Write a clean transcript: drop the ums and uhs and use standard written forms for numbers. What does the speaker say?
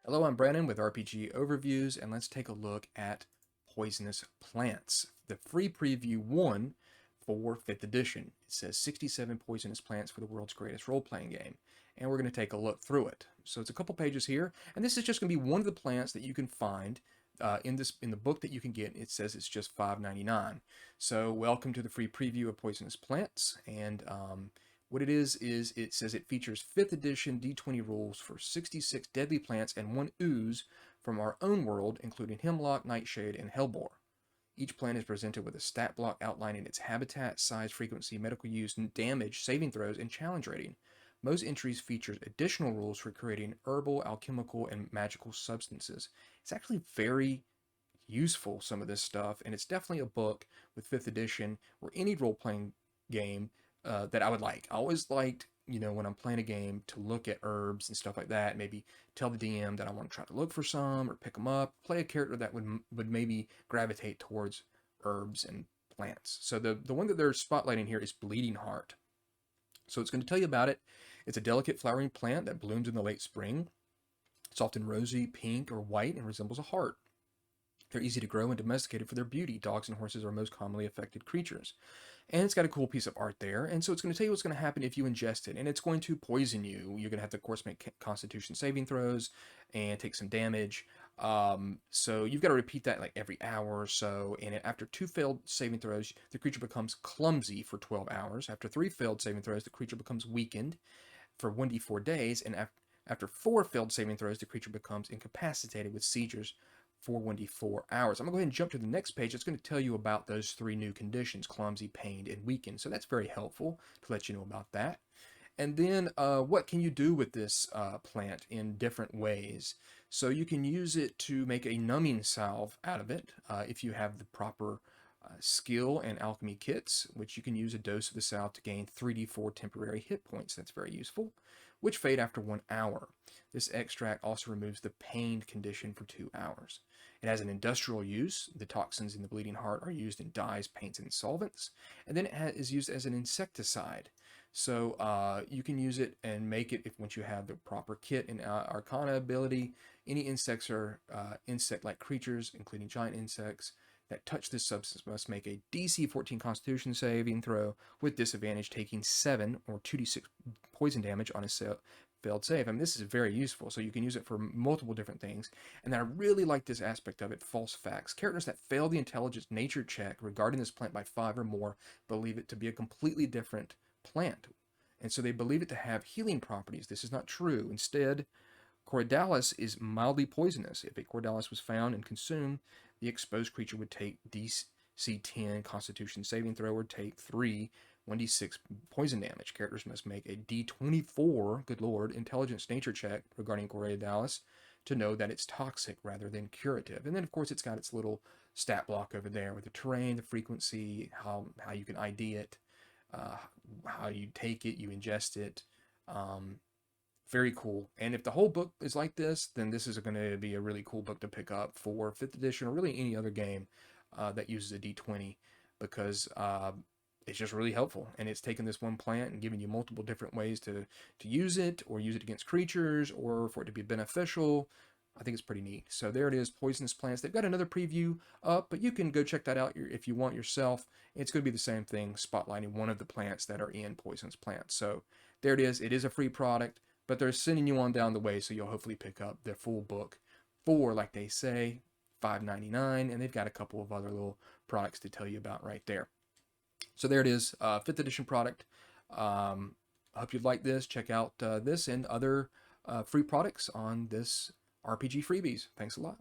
Hello, I'm Brandon with RPG Overviews, and let's take a look at Poisonous Plants, the free preview 1 for 5th edition. It says 67 poisonous plants for the world's greatest role-playing game, and we're going to take a look through it. So it's a couple pages here, and this is just going to be one of the plants that you can find in the book that you can get. It says it's just $5.99. So welcome to the free preview of Poisonous Plants, and what it is it says it features 5th edition D20 rules for 66 deadly plants and 1 ooze from our own world, including Hemlock, Nightshade, and Hellbore. Each plant is presented with a stat block outlining its habitat, size, frequency, medical use, damage, saving throws, and challenge rating. Most entries feature additional rules for creating herbal, alchemical, and magical substances. It's actually very useful, some of this stuff, and it's definitely a book with 5th edition or any role-playing game that I would like. I always liked, when I'm playing a game to look at herbs and stuff like that. Maybe tell the DM that I want to try to look for some or pick them up. Play a character that would maybe gravitate towards herbs and plants. So the one that they're spotlighting here is Bleeding Heart. So it's going to tell you about it. It's a delicate flowering plant that blooms in the late spring. It's often rosy, pink, or white and resembles a heart. They're easy to grow and domesticated for their beauty. Dogs and horses are most commonly affected creatures. And it's got a cool piece of art there. And so it's going to tell you what's going to happen if you ingest it. And it's going to poison you. You're going to have to, of course, make constitution saving throws and take some damage. So you've got to repeat that like every hour or so. And after 2 failed saving throws, the creature becomes clumsy for 12 hours. After 3 failed saving throws, the creature becomes weakened for 1d4 days. And after 4 failed saving throws, the creature becomes incapacitated with seizures for 1d4 hours. I'm going to go ahead and jump to the next page. It's going to tell you about those 3 new conditions: clumsy, pained, and weakened. So that's very helpful to let you know about that. And then what can you do with this plant in different ways? So you can use it to make a numbing salve out of it if you have the proper skill and alchemy kits, which you can use a dose of the salve to gain 3d4 temporary hit points. That's very useful, which fade after 1 hour. This extract also removes the pained condition for 2 hours. It has an industrial use. The toxins in the bleeding heart are used in dyes, paints, and solvents. And then it is used as an insecticide. So you can use it and make it once you have the proper kit and arcana ability. Any insects or insect-like creatures, including giant insects, that touch this substance must make a DC 14 Constitution saving throw with disadvantage, taking 7 or 2d6 poison damage on a failed save. I mean, this is very useful, so you can use it for multiple different things. And I really like this aspect of it: false facts. Characters that fail the intelligence nature check regarding this plant by 5 or more believe it to be a completely different plant. And so they believe it to have healing properties. This is not true. Instead, Corydalis is mildly poisonous. If a Corydalis was found and consumed, the exposed creature would take DC 10 Constitution saving throw or take 3 1d6 poison damage. Characters must make a d24, good lord, intelligence nature check regarding Corydalis to know that it's toxic rather than curative. And then, of course, it's got its little stat block over there with the terrain, the frequency, how you can ID it, how you take it, you ingest it. Very cool. And if the whole book is like this, then this is going to be a really cool book to pick up for 5th edition or really any other game that uses a D20, because it's just really helpful. And it's taking this one plant and giving you multiple different ways to use it, or use it against creatures, or for it to be beneficial. I think it's pretty neat. So there it is, Poisonous Plants. They've got another preview up, but you can go check that out if you want yourself. It's going to be the same thing, spotlighting one of the plants that are in Poisonous Plants. So there it is. It is a free product, but they're sending you on down the way, so you'll hopefully pick up their full book for, like they say, $5.99, and they've got a couple of other little products to tell you about right there. So there it is, 5th edition product. I hope you'd like this. Check out this and other free products on this RPG Freebies. Thanks a lot.